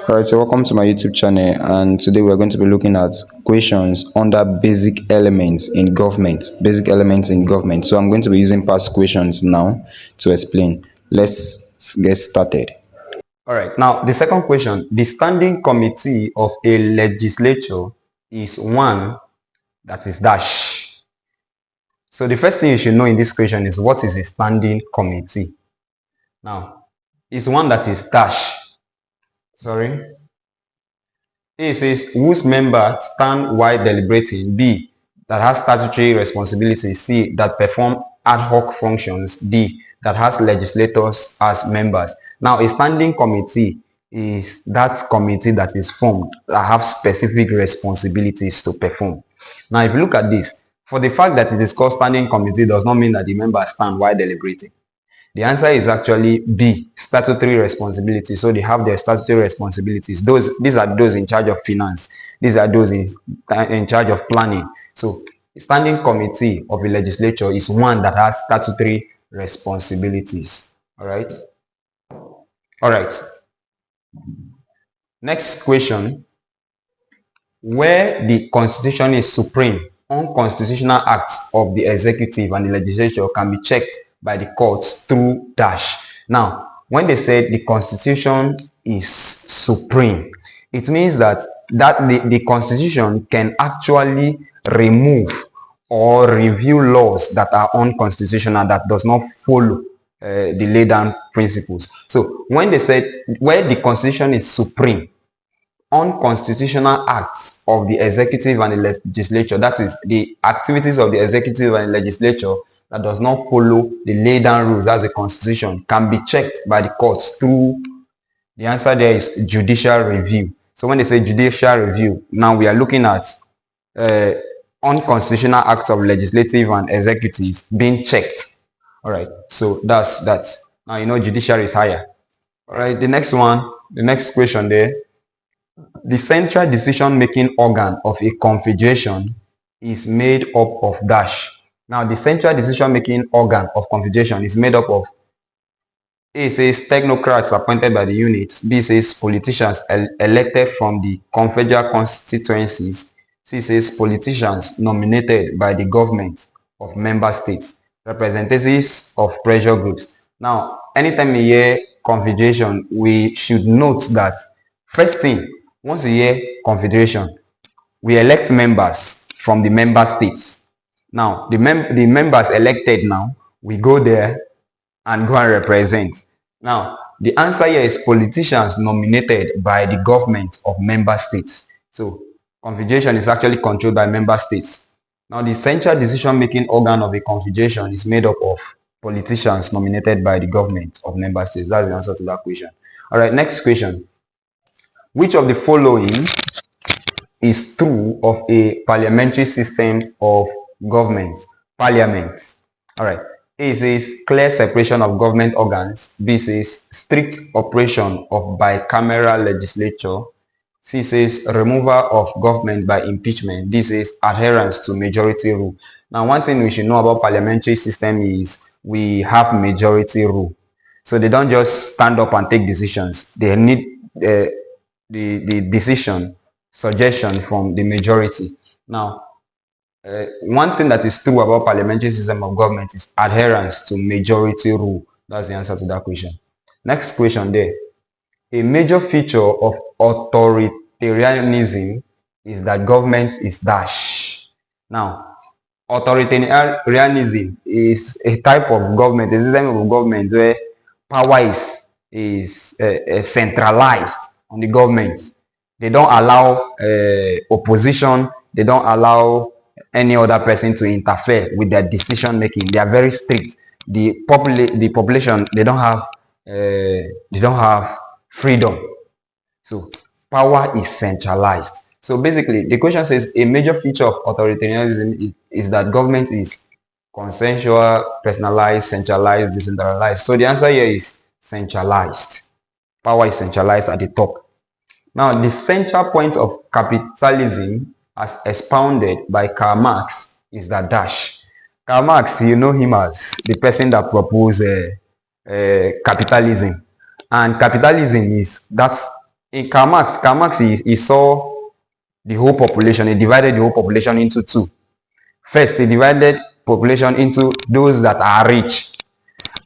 Alright, so welcome to my YouTube channel, and today we're going to be looking at questions under basic elements in government. Basic elements in government. So I'm going to be using past questions now to explain. Let's get started. All right. Now, the second question, the standing committee of a legislature is one that is dash. So the first thing you should know in this question is what is a standing committee? Now, it's one that is dash. Sorry. A says whose members stand while deliberating. B, that has statutory responsibilities. C, that perform ad hoc functions. D, that has legislators as members. Now, a standing committee is that committee that is formed that have specific responsibilities to perform. Now, if you look at this, for the fact that it is called standing committee does not mean that the members stand while deliberating. The answer is actually B, statutory responsibility. So they have their statutory responsibilities. These are those in charge of finance. These are those in charge of planning. So the standing committee of a legislature is one that has statutory responsibilities. All right. All right. Next question. Where the constitution is supreme, unconstitutional acts of the executive and the legislature can be checked by the courts through dash. Now, when they said the constitution is supreme, it means that the constitution can actually remove or review laws that are unconstitutional, that does not follow the laid down principles. So when they said where the constitution is supreme, unconstitutional acts of the executive and the legislature, that is the activities of the executive and legislature that does not follow the laid down rules as a constitution, can be checked by the courts through, the answer there is judicial review. So when they say judicial review, now we are looking at unconstitutional acts of legislative and executives being checked. All right, so that's that. Now you know judiciary is higher. All right, the next one, the next question there. The central decision-making organ of a confederation is made up of dash. Now, the central decision-making organ of confederation is made up of, A says technocrats appointed by the units. B says politicians elected from the confederal constituencies. C says politicians nominated by the government of member states, representatives of pressure groups. Now, anytime we hear confederation, we should note that first thing, once we hear confederation, we elect members from the member states. Now, the members elected now, we go there and go and represent. Now, the answer here is politicians nominated by the government of member states. So, confederation is actually controlled by member states. Now, the central decision-making organ of a confederation is made up of politicians nominated by the government of member states. That's the answer to that question. All right, next question. Which of the following is true of a parliamentary system of government? Parliament. All right. A says clear separation of government organs. B says strict operation of bicameral legislature. C says removal of government by impeachment. D says adherence to majority rule. Now, one thing we should know about parliamentary system is we have majority rule. So they don't just stand up and take decisions. They need the decision, suggestion from the majority. Now, one thing that is true about parliamentary system of government is adherence to majority rule. That's the answer to that question. Next question there. A major feature of authoritarianism is that government is dash. Now, authoritarianism is a type of government, a system of government where power is centralized on the government. They don't allow opposition. They don't allow any other person to interfere with their decision making. They are very strict. The population, they don't have freedom. So power is centralized. So basically, the question says a major feature of authoritarianism is that government is consensual, personalized, centralized, decentralized. So the answer here is centralized. Power is centralized at the top. Now, the central point of capitalism, as expounded by Karl Marx, is that dash. Karl Marx, you know him as the person that proposed capitalism. And capitalism is that In Karl Marx, he saw the whole population. He divided the whole population into two. First, he divided population into those that are rich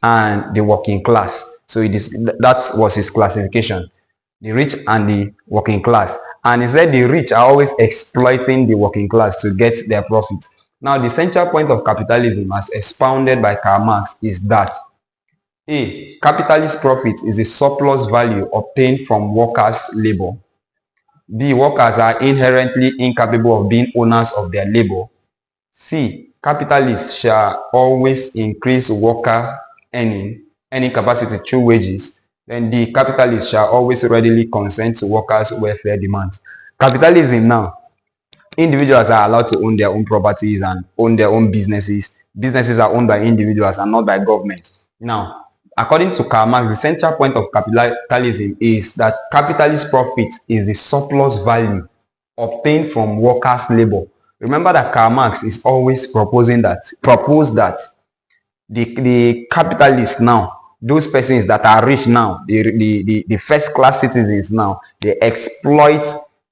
and the working class. So that was his classification, the rich and the working class. And he said the rich are always exploiting the working class to get their profits. Now, the central point of capitalism, as expounded by Karl Marx, is that A. Capitalist profit is a surplus value obtained from workers' labor. B. Workers are inherently incapable of being owners of their labor. C. Capitalists shall always increase worker earning capacity through wages. Then D. Capitalists shall always readily consent to workers' welfare demands. Capitalism now, individuals are allowed to own their own properties and own their own businesses. Businesses are owned by individuals and not by government. Now, according to Karl Marx, the central point of capitalism is that capitalist profit is the surplus value obtained from workers' labor. Remember that Karl Marx is always proposed that the capitalists now, those persons that are rich now, the first class citizens now, they exploit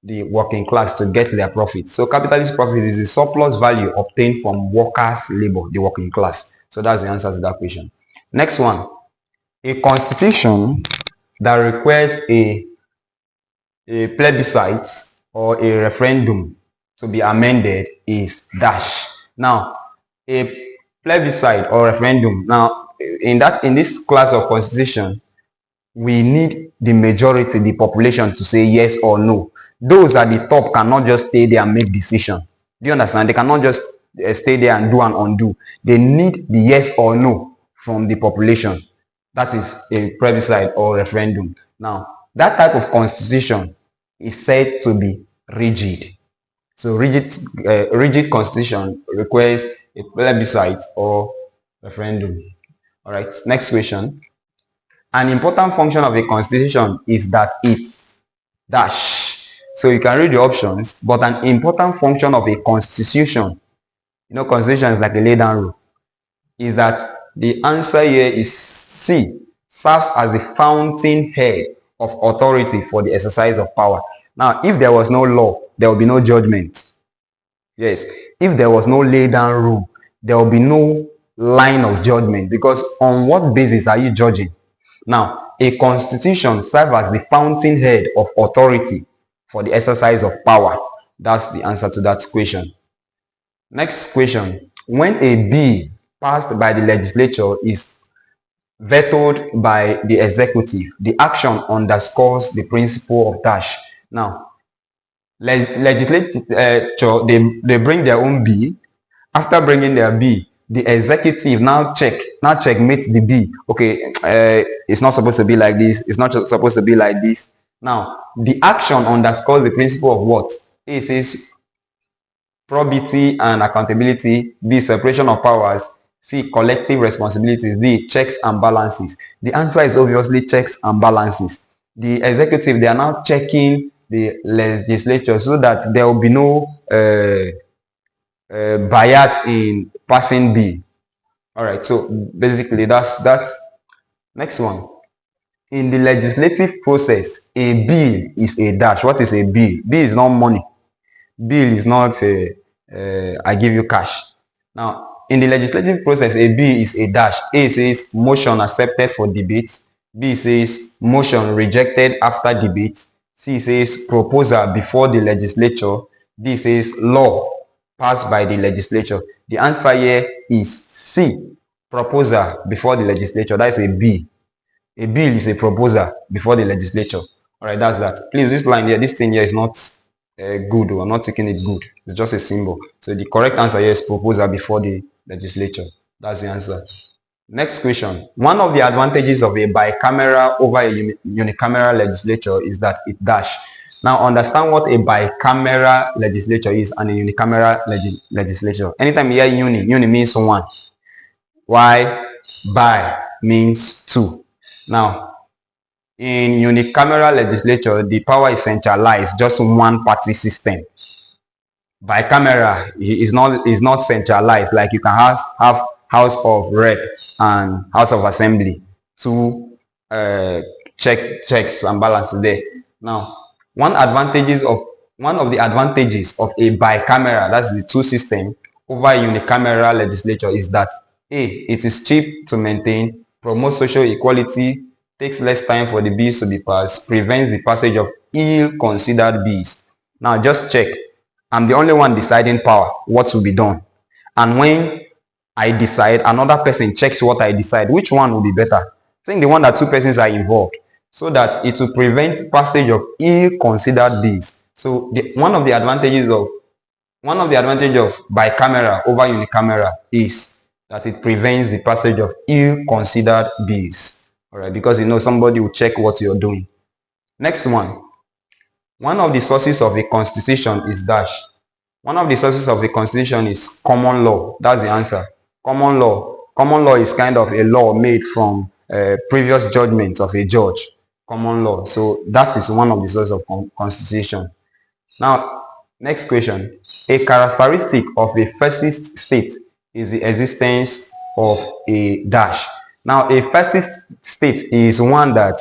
the working class to get their profit. So capitalist profit is the surplus value obtained from workers' labor, the working class. So that's the answer to that question. Next one, a constitution that requires a plebiscite or a referendum to be amended is dash. Now, a plebiscite or referendum. Now, in this class of constitution, we need the majority, the population, to say yes or no. Those at the top cannot just stay there and make decision. Do you understand? They cannot just stay there and do and undo. They need the yes or no from the population. That is a plebiscite or referendum. Now, that type of constitution is said to be rigid. So rigid constitution requires a plebiscite or referendum. All right, next question. An important function of a constitution is that it's dash. So you can read the options, but an important function of a constitution, constitution is like a lay down rule, is that the answer here is C, serves as the fountain head of authority for the exercise of power. Now, if there was no law, there will be no judgment. Yes, if there was no lay down rule, there will be no line of judgment, because on what basis are you judging? Now, a constitution serves as the fountain head of authority for the exercise of power. That's the answer to that question. Next question. When a bill passed by the legislature is vetoed by the executive, the action underscores the principle of dash. Now, legislature, they bring their own bill. After bringing their bill, the executive now checkmates the bill. Okay, it's not supposed to be like this. It's not supposed to be like this. Now, the action underscores the principle of what? A says probity and accountability. B, separation of powers. C, collective responsibilities. D, checks and balances. The answer is obviously checks and balances. The executive, they are now checking the legislature so that there will be no bias in passing bill. All right, so basically that's that. Next one. In the legislative process, a bill is a dash. What is a bill? Bill is not money. Bill is not I give you cash. Now, in the legislative process, a bill is a dash. A says motion accepted for debate. B says motion rejected after debate. C says proposal before the legislature. D says law passed by the legislature. The answer here is C, proposal before the legislature. That is a bill. A bill is a proposal before the legislature. All right, that's that. Please, this line here, this thing here is not good. I'm not taking it good. It's just a symbol. So the correct answer here is proposal before the legislature. That's the answer. Next question. One of the advantages of a bicameral over a unicameral legislature is that it dash. Now, understand what a bicameral legislature is and a unicameral legislature. Anytime you hear uni means one. Why? Bi means two. Now, in unicameral legislature, the power is centralized, just one party system. Bicameral is not centralized, like you can have House of Rep and House of Assembly, two checks and balances there. Now, one of the advantages of a bicameral, that's the two system, over a unicameral legislature is that A, it is cheap to maintain, promotes social equality, takes less time for the bills to be passed, prevents the passage of ill-considered bills. Now, just check. I'm the only one deciding power, what will be done. And when I decide, another person checks what I decide. Which one will be better? I think the one that two persons are involved, so that it will prevent passage of ill-considered bills. So one of the advantages of bicameral over unicameral is that it prevents the passage of ill-considered bills. All right, because somebody will check what you're doing. Next one of the sources of a constitution is dash. One of the sources of the constitution is common law. That's the answer. Common law. Common law is kind of a law made from previous judgments of a judge. Common law. So that is one of the sources of constitution. Now, next question. A characteristic of a fascist state is the existence of a dash. Now, a fascist state is one that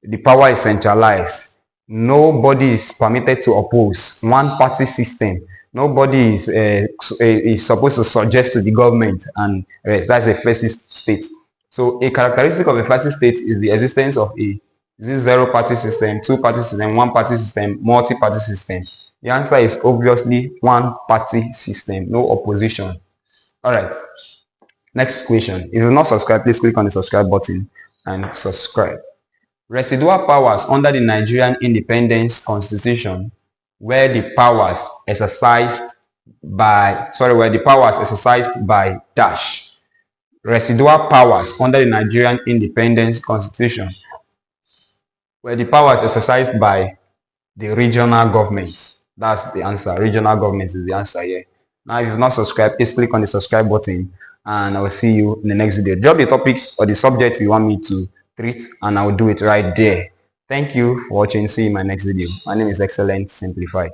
the power is centralized. Nobody is permitted to oppose. One party system. Nobody is supposed to suggest to the government, and that's a fascist state. So a characteristic of a fascist state is the existence of a zero party system, two party system, one party system, multi party system. The answer is obviously one party system, no opposition. All right. Next question. If you're not subscribed, please click on the subscribe button and subscribe. Residual powers under the Nigerian Independence Constitution were the powers exercised by dash. Residual powers under the Nigerian Independence Constitution were the powers exercised by the regional governments. That's the answer. Regional governments is the answer here. Now, if you've not subscribed, please click on the subscribe button and I will see you in the next video. Drop the topics or the subjects you want me to treat and I will do it right there. Thank you for watching. See you in my next video. My name is Excellent Simplified.